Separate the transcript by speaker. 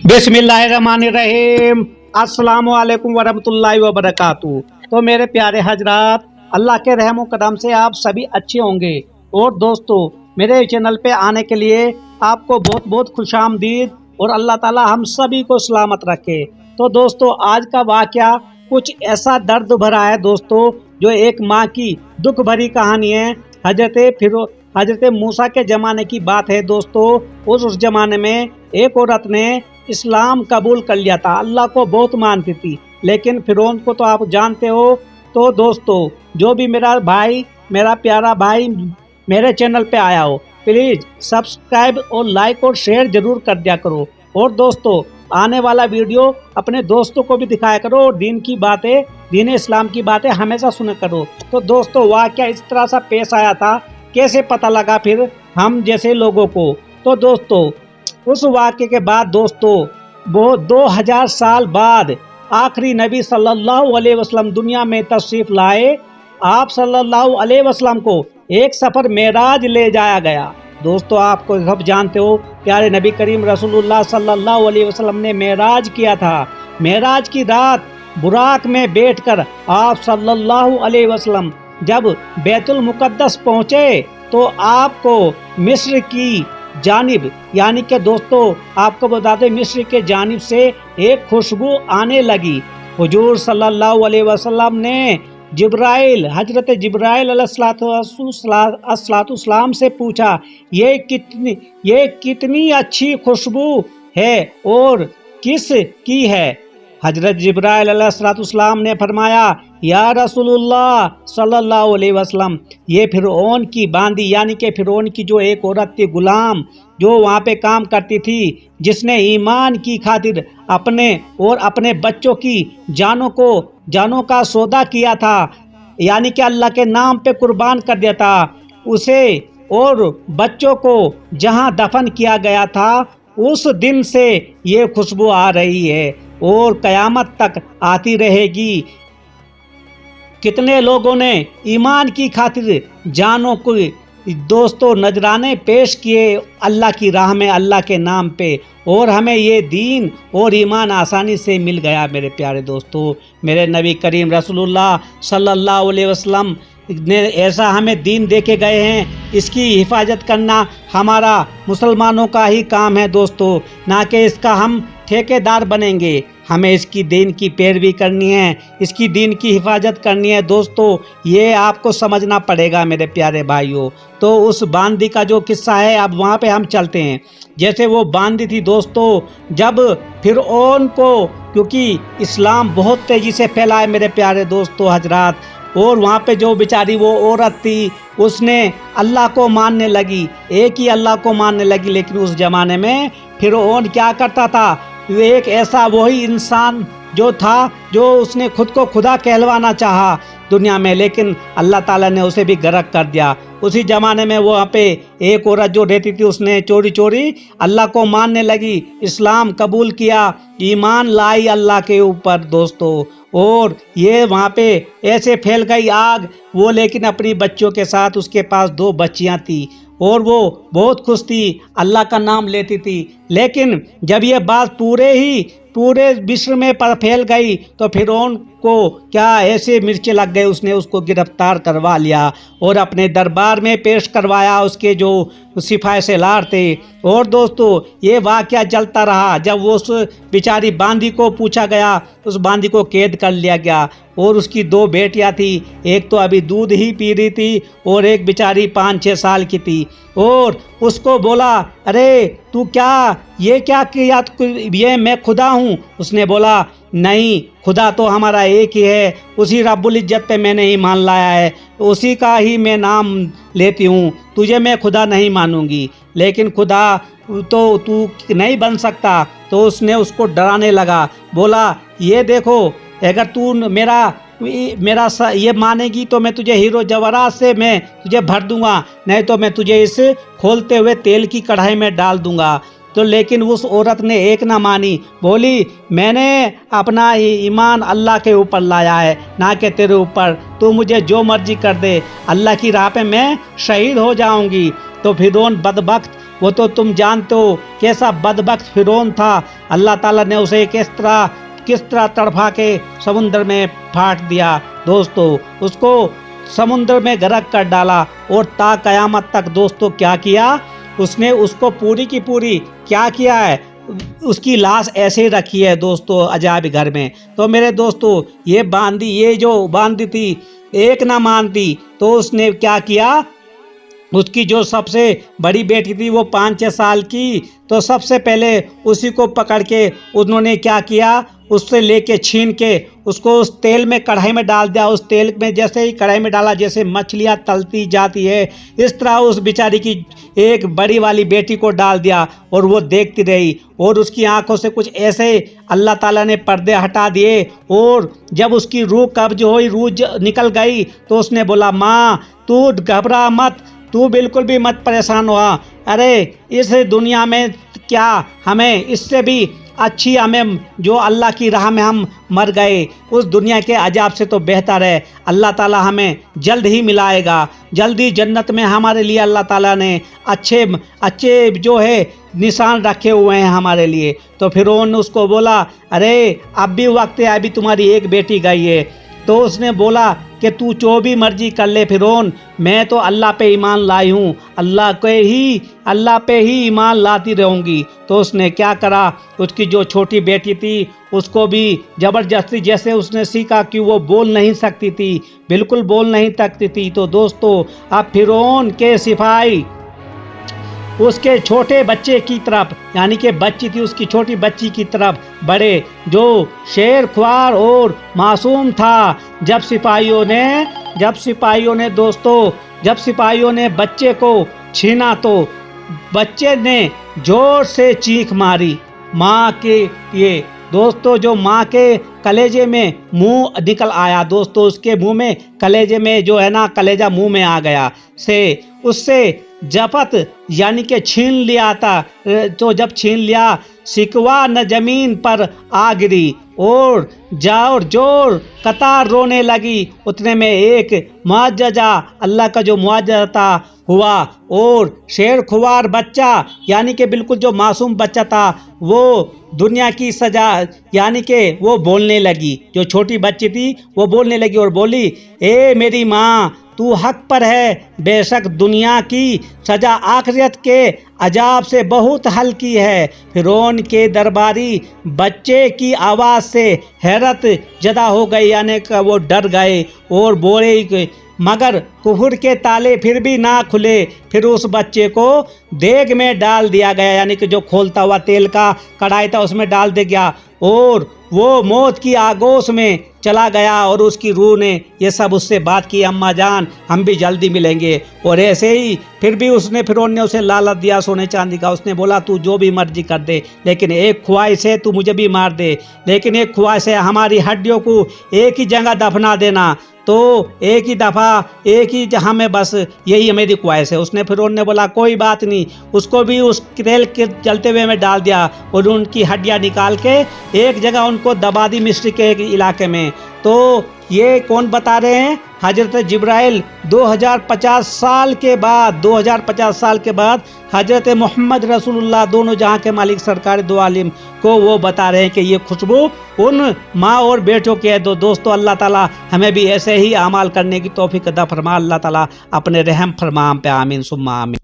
Speaker 1: बिस्मिल्लाहिर्रहमानिर्रहीम। अस्सलाम वालेकुम वरहमतुल्लाहि वबरकातुहू। तो मेरे प्यारे हजरात, अल्लाह के रहम करम से आप सभी अच्छे होंगे। और दोस्तों, मेरे चैनल पे आने के लिए आपको बहुत बहुत खुशामदीद और अल्लाह ताला हम सभी को सलामत रखे। तो दोस्तों, आज का वाक़या कुछ ऐसा दर्द भरा है दोस्तों, जो एक माँ की दुख भरी कहानी है। हजरत मूसा के ज़माने की बात है दोस्तों। उस ज़माने में एक औरत ने इस्लाम कबूल कर लिया था, अल्लाह को बहुत मानती थी, लेकिन फिरौन को तो आप जानते हो। तो दोस्तों, जो भी मेरा प्यारा भाई मेरे चैनल पे आया हो, प्लीज़ सब्सक्राइब और लाइक और शेयर ज़रूर कर दिया करो। और दोस्तों, आने वाला वीडियो अपने दोस्तों को भी दिखाया करो और दीन इस्लाम की बातें हमेशा सुना करो। तो दोस्तों, वाक़या इस तरह सा पेश आया था, कैसे पता लगा फिर हम जैसे लोगों को। तो दोस्तों, उस वाक़े के बाद दोस्तों, वो 2000 साल बाद आखिरी नबी सल्लल्लाहु अलैहि वसल्लम दुनिया में तशरीफ़ लाए। आप सल्लल्लाहु अलैहि वसल्लम को एक सफ़र मेराज ले जाया गया। दोस्तों, आपको सब जानते हो, प्यारे नबी करीम रसूलुल्लाह सल्लल्लाहु अलैहि वसल्लम ने मेराज किया था। मेराज की रात बुराक में बैठकर आप सल्लल्लाहु अलैहि वसल्लम जब बैतुल मुक़द्दस पहुँचे, तो आपको मिस्र की जानिब, यानी कि दोस्तों आपको बता दें, मिस्र के जानिब से एक खुशबू आने लगी। हुजूर सल्लल्लाहु अलैहि वसल्लम ने हजरत जिब्राइल अलैहिस्सलाम से पूछा, ये कितनी अच्छी खुशबू है और किस की है? हजरत जिब्राइल अलैहिस्सलाम ने फरमाया, या रसूलुल्लाह सल्लल्लाहु अलैहि वसल्लम, ये फिरौन की बांदी, यानी कि फिरौन की जो एक औरत थी, गुलाम, जो वहाँ पे काम करती थी, जिसने ईमान की खातिर अपने और अपने बच्चों की जानों का सौदा किया था, यानी कि अल्लाह के नाम पे कुर्बान कर दिया था, उसे और बच्चों को जहाँ दफन किया गया था, उस दिन से ये खुशबू आ रही है और क़यामत तक आती रहेगी। कितने लोगों ने ईमान की खातिर जानों को दोस्तों नजराने पेश किए अल्लाह की राह में, अल्लाह के नाम पे, और हमें ये दीन और ईमान आसानी से मिल गया। मेरे प्यारे दोस्तों, मेरे नबी करीम रसूलुल्लाह सल्लल्लाहु अलैहि वसल्लम ने ऐसा हमें दीन दे के गए हैं, इसकी हिफाजत करना हमारा मुसलमानों का ही काम है दोस्तों, ना कि इसका हम ठेकेदार बनेंगे। हमें इसकी दीन की पैरवी करनी है, इसकी दीन की हिफाजत करनी है दोस्तों, ये आपको समझना पड़ेगा मेरे प्यारे भाइयों। तो उस बांदी का जो किस्सा है, अब वहाँ पे हम चलते हैं। जैसे वो बांदी थी दोस्तों, जब फिरौन को, क्योंकि इस्लाम बहुत तेज़ी से फैला है मेरे प्यारे दोस्तों हजरात, और वहाँ पे जो बेचारी वो औरत थी, उसने अल्लाह को मानने लगी, एक ही अल्लाह को मानने लगी। लेकिन उस ज़माने में फिरौन क्या करता था, एक ऐसा वही इंसान जो था, जो उसने खुद को खुदा कहलवाना चाहा दुनिया में, लेकिन अल्लाह ताला ने उसे भी गर्क कर दिया। उसी ज़माने में वहाँ पे एक औरत जो रहती थी, उसने चोरी चोरी अल्लाह को मानने लगी, इस्लाम कबूल किया, ईमान लाई अल्लाह के ऊपर दोस्तों, और ये वहाँ पे ऐसे फैल गई आग वो, लेकिन अपनी बच्चों के साथ, उसके पास 2 बच्चियाँ थी और वो बहुत खुश थी, अल्लाह का नाम लेती थी। लेकिन जब ये बात पूरे विश्व में फैल गई, तो फिरौन को क्या ऐसे मिर्चे लग गए, उसने उसको गिरफ्तार करवा लिया और अपने दरबार में पेश करवाया, उसके जो सिपाही सालार थे। और दोस्तों, ये वाक़या चलता रहा। जब वो उस बेचारी बांदी को पूछा गया, उस बांदी को कैद कर लिया गया, और उसकी 2 बेटियां थी, एक तो अभी दूध ही पी रही थी और एक बेचारी 5-6 साल की थी। और उसको बोला, अरे तू ये क्या किया, ये मैं खुदा हूँ? उसने बोला, नहीं, खुदा तो हमारा एक ही है, उसी रब्बुल इज्जत पे मैंने ईमान लाया है, उसी का ही मैं नाम लेती हूँ, तुझे मैं खुदा नहीं मानूंगी, लेकिन खुदा तो तू नहीं बन सकता। तो उसने उसको डराने लगा, बोला, ये देखो, अगर तू मेरा ये मानेगी तो मैं तुझे हीरो जवाहरात से मैं तुझे भर दूंगा, नहीं तो मैं तुझे इस खोलते हुए तेल की कढ़ाई में डाल दूंगा। तो लेकिन उस औरत ने एक ना मानी, बोली, मैंने अपना ईमान अल्लाह के ऊपर लाया है, ना कि तेरे ऊपर, तू मुझे जो मर्जी कर दे, अल्लाह की राह पे मैं शहीद हो जाऊंगी। तो फिरौन बदबख्त وہ تو تم جانتے ہو کیسا بدبخت فرعون تھا، اللہ تعالیٰ نے اسے کس طرح تڑپا کے سمندر میں پھاٹ دیا دوستو، اس کو سمندر میں غرق کر ڈالا، اور تا قیامت تک دوستو کیا کیا اس نے، اس کو پوری کی پوری کیا کیا ہے، اس کی لاش ایسے ہی رکھی ہے دوستو عجائب گھر میں۔ تو میرے دوستو یہ جو باندھی تھی ایک نہ مانتی، تو اس نے کیا کیا، اس کی جو سب سے بڑی بیٹی تھی وہ 5-6 سال کی، تو سب سے پہلے اسی کو پکڑ کے انہوں نے کیا کیا، اس سے لے کے چھین کے اس کو اس تیل میں کڑھائی میں ڈال دیا، اس تیل میں جیسے ہی کڑھائی میں ڈالا جیسے مچھلیاں تلتی جاتی ہے اس طرح اس بیچاری کی ایک بڑی والی بیٹی کو ڈال دیا، اور وہ دیکھتی رہی، اور اس کی آنکھوں سے کچھ ایسے اللہ تعالیٰ نے پردے ہٹا دیے، اور جب اس کی روح قبض ہوئی، روح نکل گئی، تو اس نے بولا ماں تو گھبرا مت، تو بالکل بھی مت پریشان ہوا، ارے اس دنیا میں کیا ہمیں اس سے بھی اچھی ہمیں جو اللہ کی راہ میں ہم مر گئے، اس دنیا کے عذاب سے تو بہتر ہے، اللہ تعالیٰ ہمیں جلد ہی ملائے گا، جلدی جنت میں ہمارے لیے اللہ تعالیٰ نے اچھے جو ہے نشان رکھے ہوئے ہیں ہمارے لیے۔ تو فرعون نے اس کو بولا ارے اب بھی وقت ہے، ابھی تمہاری ایک بیٹی گئی ہے۔ تو اس نے بولا کہ تو جو بھی مرضی کر لے فرعون، میں تو اللہ پہ ایمان لائی ہوں، اللہ پہ ہی ایمان لاتی رہوں گی۔ تو اس نے کیا کرا، اس کی جو چھوٹی بیٹی تھی اس کو بھی زبردستی، جیسے اس نے سیکھا کہ وہ بول نہیں سکتی تھی، بالکل بول نہیں سکتی تھی، تو دوستو اب فرعون کے سپاہی اس کے چھوٹے بچے کی طرف، یعنی کہ بچی تھی اس کی چھوٹی بچی کی طرف بڑے، جو شیر خوار اور معصوم تھا۔ جب سپاہیوں نے بچے کو چھینا تو بچے نے زور سے چیخ ماری ماں کے لیے دوستو، جو ماں کے کلیجے میں منہ نکل آیا دوستو، اس کے منہ میں کلیجے میں جو ہے نا کلیجہ منہ میں آ گیا، اس سے جفت یعنی کہ چھین لیا تھا، تو جب چھین لیا سکوا نہ زمین پر آ گری، اور جور قطار رونے لگی، اتنے میں ایک معجزہ اللہ کا جو معجزہ تھا ہوا، اور شیر خوار بچہ یعنی کہ بالکل جو معصوم بچہ تھا وہ دنیا کی سزا یعنی کہ وہ بولنے لگی، جو چھوٹی بچی تھی وہ بولنے لگی اور بولی اے میری ماں تو حق پر ہے، بے شک دنیا کی سزا آخرت کے عذاب سے بہت ہلکی ہے۔ فرعون کے درباری بچے کی آواز سے حیرت زدہ ہو گئی، یعنی کہ وہ ڈر گئے اور بولے، مگر کفر کے تالے پھر بھی نہ کھلے، پھر اس بچے کو دیگ میں ڈال دیا گیا، یعنی کہ جو کھولتا ہوا تیل کا کڑھائی تھا اس میں ڈال دیا گیا، اور وہ موت کی آگوش میں چلا گیا، اور اس کی روح نے یہ سب اس سے بات کی، اماں جان ہم بھی جلدی ملیں گے، اور ایسے ہی پھر بھی فرعون نے اسے لالچ دیا سونے چاندی کا، اس نے بولا تو جو بھی مرضی کر دے، لیکن ایک خواہش ہے تو مجھے بھی مار دے، لیکن ایک خواہش ہے ہماری ہڈیوں کو ایک ہی جگہ دفنا دینا، تو ایک ہی دفعہ ایک ہی جہاں میں، بس یہی میری خواہش ہے۔ اس نے فرعون نے بولا کوئی بات نہیں، اس کو بھی اس تیل کے جلتے ہوئے میں ڈال دیا، اور ان کی ہڈیاں نکال کے ایک جگہ ان کو دبا دی مصر کے ایک علاقے میں۔ تو یہ کون بتا رہے ہیں؟ حضرت جبرائیل 2050 سال کے بعد حضرت محمد رسول اللہ دونوں جہاں کے مالک سرکار دو عالم کو وہ بتا رہے ہیں کہ یہ خوشبو ان ماں اور بیٹوں کی ہے۔ دوستو اللہ تعالیٰ ہمیں بھی ایسے ہی اعمال کرنے کی توفیق عطا فرما، اللہ تعالیٰ اپنے رحم فرما ہم پہ، آمین ثم آمین۔